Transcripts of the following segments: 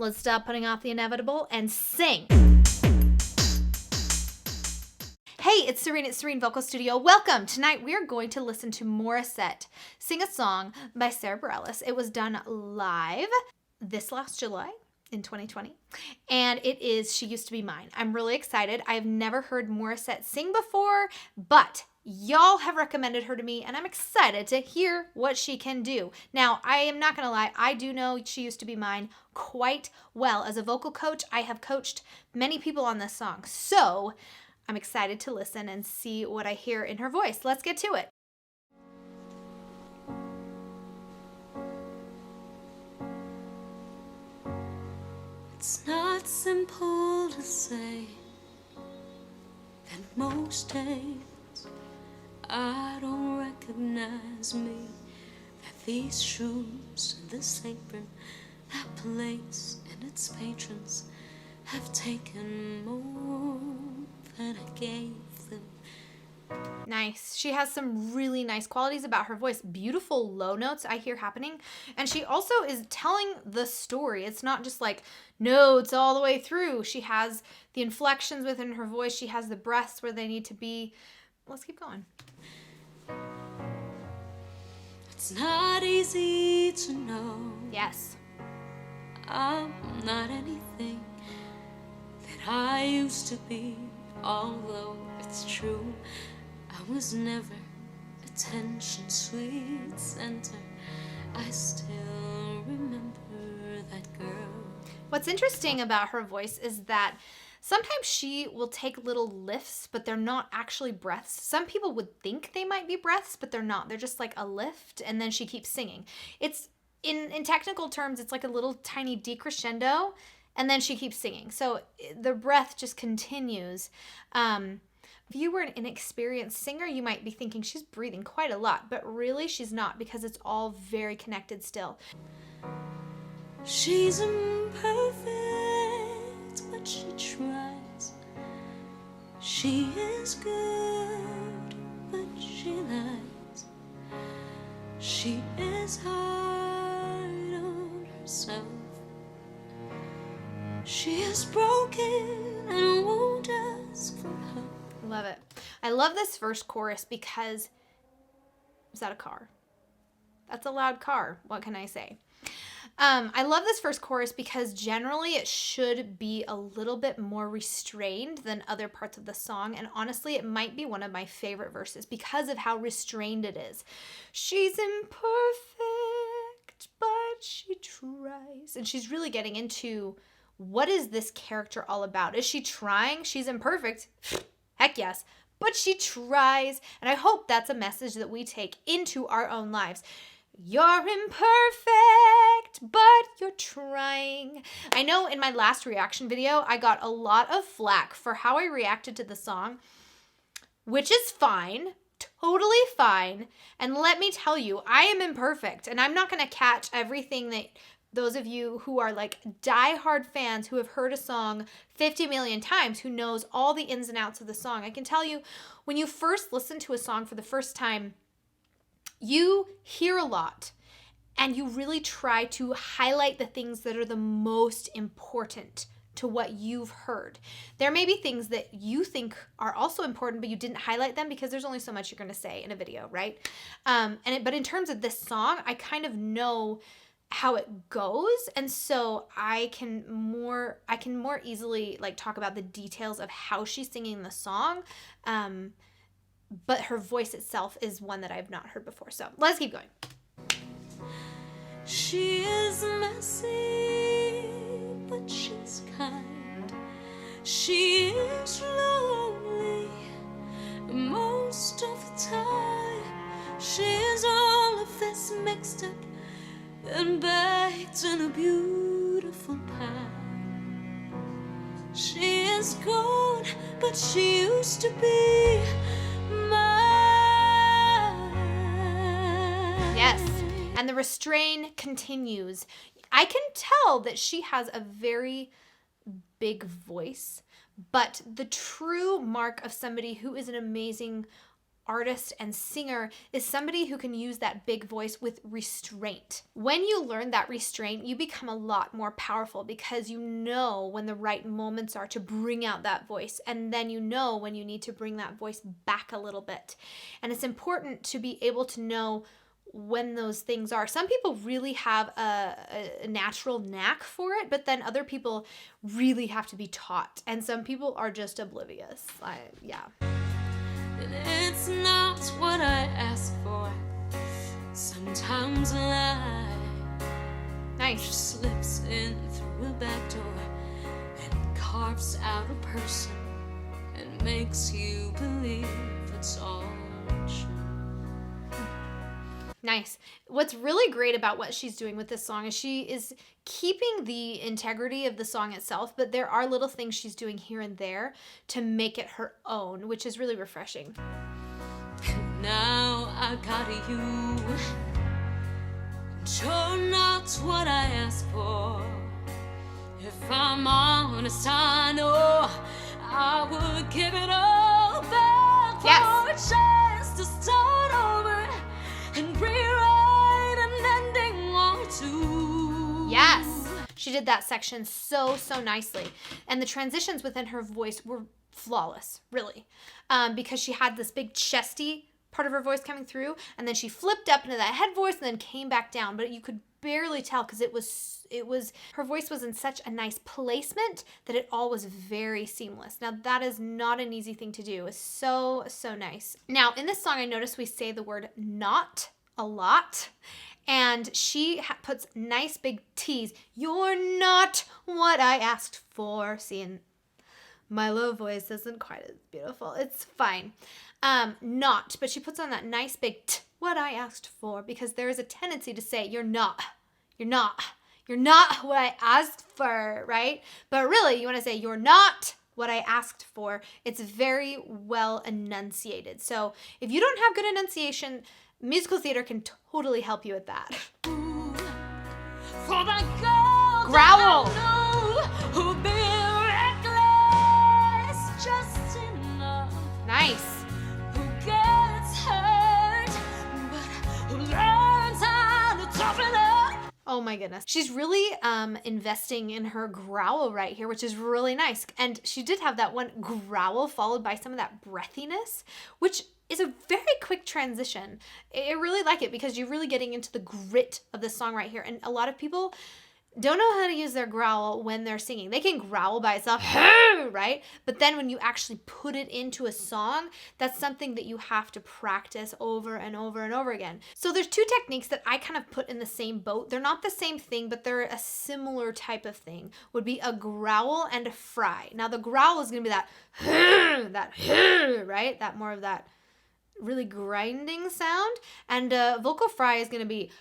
Let's stop putting off the inevitable and sing. Hey, it's Serene at Serene Vocal Studio. Welcome. Tonight we are going to listen to Morissette sing a song by sarabarellis. It was done live this last July in 2020, and it is She Used to Be Mine. I'm really excited. I've never heard Morissette sing before, but y'all have recommended her to me, and I'm excited to hear what she can do. Now, I am not going to lie. I do know She Used to Be Mine quite well. As a vocal coach, I have coached many people on this song, so I'm excited to listen and see what I hear in her voice. Let's get to it. It's not simple to say that most days I don't recognize me, that these shoes and this apron, that place and its patrons have taken more than I gave them. Nice. She has some really nice qualities about her voice. Beautiful low notes I hear happening. And she also is telling the story. It's not just like notes all the way through. She has the inflections within her voice. She has the breaths where they need to be. Let's keep going. It's not easy to know. Yes. I'm not anything that I used to be, although it's true I was never attention sweet center. I still remember that girl. What's interesting about her voice is that sometimes she will take little lifts, but they're not actually breaths. Some people would think they might be breaths, but they're not. They're just like a lift, and then she keeps singing. It's in technical terms, it's like a little tiny decrescendo, and then she keeps singing. So the breath just continues. If you were an inexperienced singer, you might be thinking she's breathing quite a lot, but really she's not, because it's all very connected still. She's imperfect, but she tries. She is good, but she lies. She is hard on herself. She is broken and won't ask for help. Love it. I love this first chorus because, is that a car? That's a loud car. What can I say? I love this first chorus because generally it should be a little bit more restrained than other parts of the song. And honestly, it might be one of my favorite verses because of how restrained it is. She's imperfect, but she tries. And she's really getting into, what is this character all about? Is she trying? She's imperfect. Heck yes. But she tries. And I hope that's a message that we take into our own lives. You're imperfect, but you're trying. I know in my last reaction video, I got a lot of flack for how I reacted to the song, which is fine, totally fine. And let me tell you, I am imperfect, and I'm not going to catch everything that those of you who are like diehard fans who have heard a song 50 million times, who knows all the ins and outs of the song. I can tell you, when you first listen to a song for the first time, you hear a lot and you really try to highlight the things that are the most important to what you've heard. There may be things that you think are also important, but you didn't highlight them because there's only so much you're going to say in a video, right? But in terms of this song, I kind of know how it goes, and so I can more easily like talk about the details of how she's singing the song. But her voice itself is one that I've not heard before. So let's keep going. She is messy, but she's kind. She is lonely most of the time. She is all of this mixed up and baked in a beautiful pie. She is gone, but she used to be mine. Yes, and the restrain continues. I can tell that she has a very big voice, but the true mark of somebody who is an amazing artist and singer is somebody who can use that big voice with restraint. When you learn that restraint, you become a lot more powerful because you know when the right moments are to bring out that voice, and then you know when you need to bring that voice back a little bit. And it's important to be able to know when those things are. Some people really have a natural knack for it, but then other people really have to be taught. And some people are just oblivious. Yeah. It's not what I ask for. Sometimes life Nice. slips in through a back door and carves out a person and makes you believe it's all true. Nice. What's really great about what she's doing with this song is she is keeping the integrity of the song itself, but there are little things she's doing here and there to make it her own, which is really refreshing. Now I got you. You're not what I asked for. If I'm honest, I know I would give it all back for a chance to start over and rewrite an ending or two. Yes. She did that section so nicely. And the transitions within her voice were flawless, really. Because she had this big chesty part of her voice coming through, and then she flipped up into that head voice and then came back down, but you could barely tell because it was her voice was in such a nice placement that it all was very seamless. Now that is not an easy thing to do. It's so nice. Now in this song I noticed we say the word not a lot, and she puts nice big T's. You're not what I asked for. See, and my low voice isn't quite as beautiful. It's fine. Not, but she puts on that nice big t, what I asked for, because there is a tendency to say, you're not what I asked for, right? But really, you want to say, you're not what I asked for. It's very well enunciated. So if you don't have good enunciation, musical theater can totally help you with that. For the girl Growl. that I know who'll be reckless just enough. Nice. Who gets hurt, but who learns how to toughen up. Oh my goodness. She's really investing in her growl right here, which is really nice. And she did have that one growl followed by some of that breathiness, which is a very quick transition. I really like it because you're really getting into the grit of the song right here. And a lot of people don't know how to use their growl when they're singing. They can growl by itself, right? But then when you actually put it into a song, that's something that you have to practice over and over and over again. So there's two techniques that I kind of put in the same boat. They're not the same thing, but they're a similar type of thing. Would be a growl and a fry. Now the growl is going to be that right? That more of that really grinding sound. And vocal fry is going to be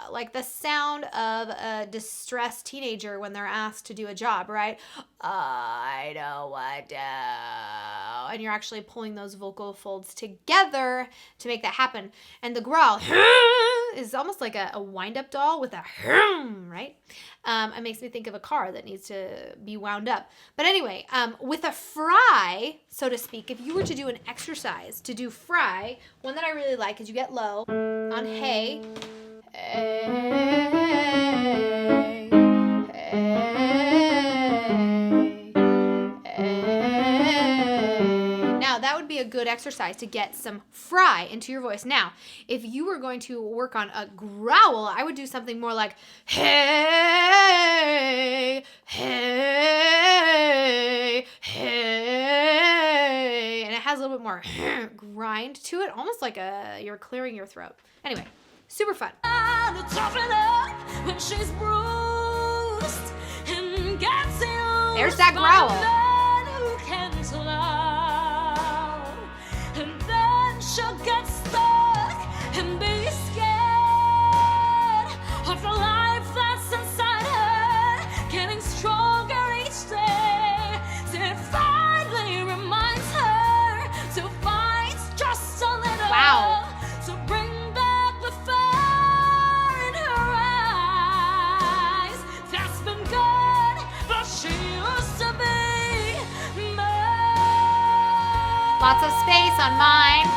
like the sound of a distressed teenager when they're asked to do a job, right? I don't want to. And you're actually pulling those vocal folds together to make that happen. And the growl is almost like a wind-up doll with a right? It makes me think of a car that needs to be wound up. But anyway, with a fry, so to speak, if you were to do an exercise to do fry, one that I really like is you get low on hey. Now that would be a good exercise to get some fry into your voice. Now, if you were going to work on a growl, I would do something more like hey, hey, hey, and it has a little bit more grind to it, almost like you're clearing your throat. Anyway. Super fun. There's that growl. And then she'll get stuck and be scared of the life that's inside her, getting stronger each day. It finally reminds her to fight just a little. Wow. To bring back the fire in her eyes. That's been good, but she used to be mine. Lots of space on mine.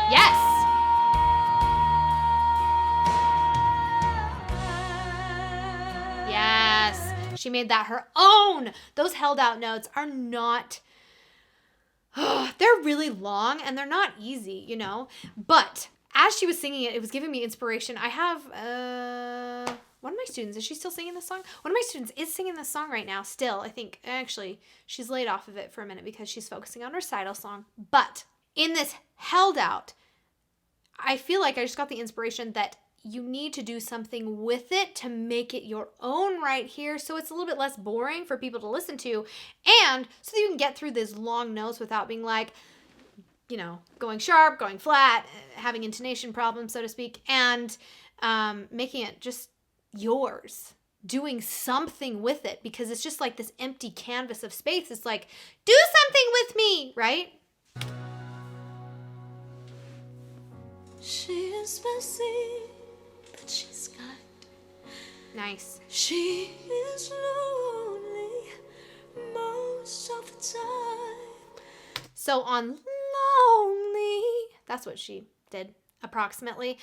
Yes. Yes. She made that her own. Those held out notes are not, they're really long and they're not easy, you know? But as she was singing it, it was giving me inspiration. I have, one of my students, is she still singing this song? One of my students is singing this song right now still. I think, actually, she's laid off of it for a minute because she's focusing on recital song. But in this held out, I feel like I just got the inspiration that you need to do something with it to make it your own right here, so it's a little bit less boring for people to listen to, and so that you can get through these long notes without being like, you know, going sharp, going flat, having intonation problems, so to speak, and making it just yours, doing something with it, because it's just like this empty canvas of space. It's like, do something with me, right? She is messy, but she's kind. Nice. She is lonely most of the time. So on lonely, that's what she did approximately.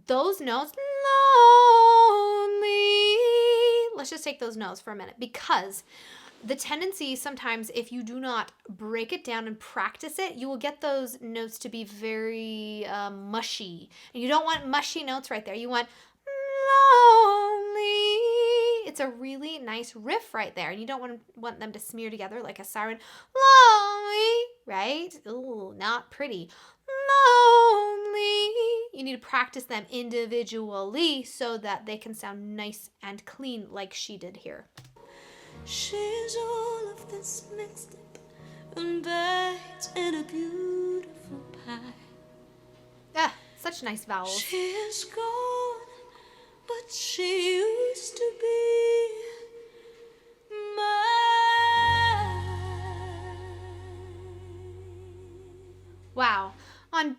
Those notes, lonely. Let's just take those notes for a minute, because the tendency sometimes, if you do not break it down and practice it, you will get those notes to be very mushy. And you don't want mushy notes right there. You want lonely. It's a really nice riff right there. And you don't want them to smear together like a siren. Lonely, right? Ooh, not pretty. Lonely. You need to practice them individually so that they can sound nice and clean like she did here. She's all of this mixed up and baked in a beautiful pie. Ah, such nice vowels. She's gone, but she used to be mine. Wow. On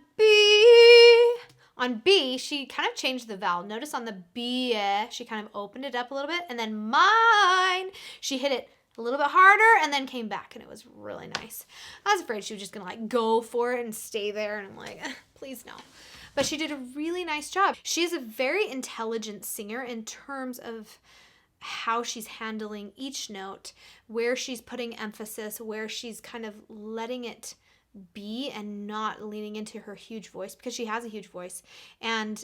B, she kind of changed the vowel. Notice on the B, she kind of opened it up a little bit, and then mine, she hit it a little bit harder and then came back, and it was really nice. I was afraid she was just gonna like go for it and stay there, and I'm like, please no. But she did a really nice job. She's a very intelligent singer in terms of how she's handling each note, where she's putting emphasis, where she's kind of letting it be and not leaning into her huge voice, because she has a huge voice, and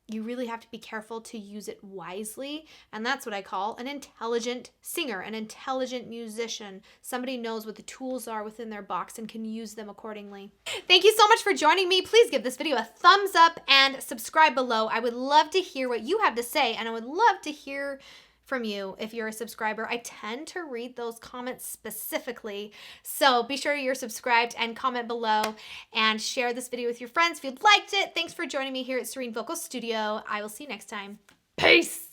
you really have to be careful to use it wisely. And that's what I call an intelligent singer, an intelligent musician. Somebody knows what the tools are within their box and can use them accordingly. Thank you so much for joining me. Please give this video a thumbs up and subscribe below. I would love to hear what you have to say, and I would love to hear from you if you're a subscriber. I tend to read those comments specifically, so be sure you're subscribed and comment below and share this video with your friends if you liked it. Thanks for joining me here at Serene Vocal Studio. I will see you next time. Peace!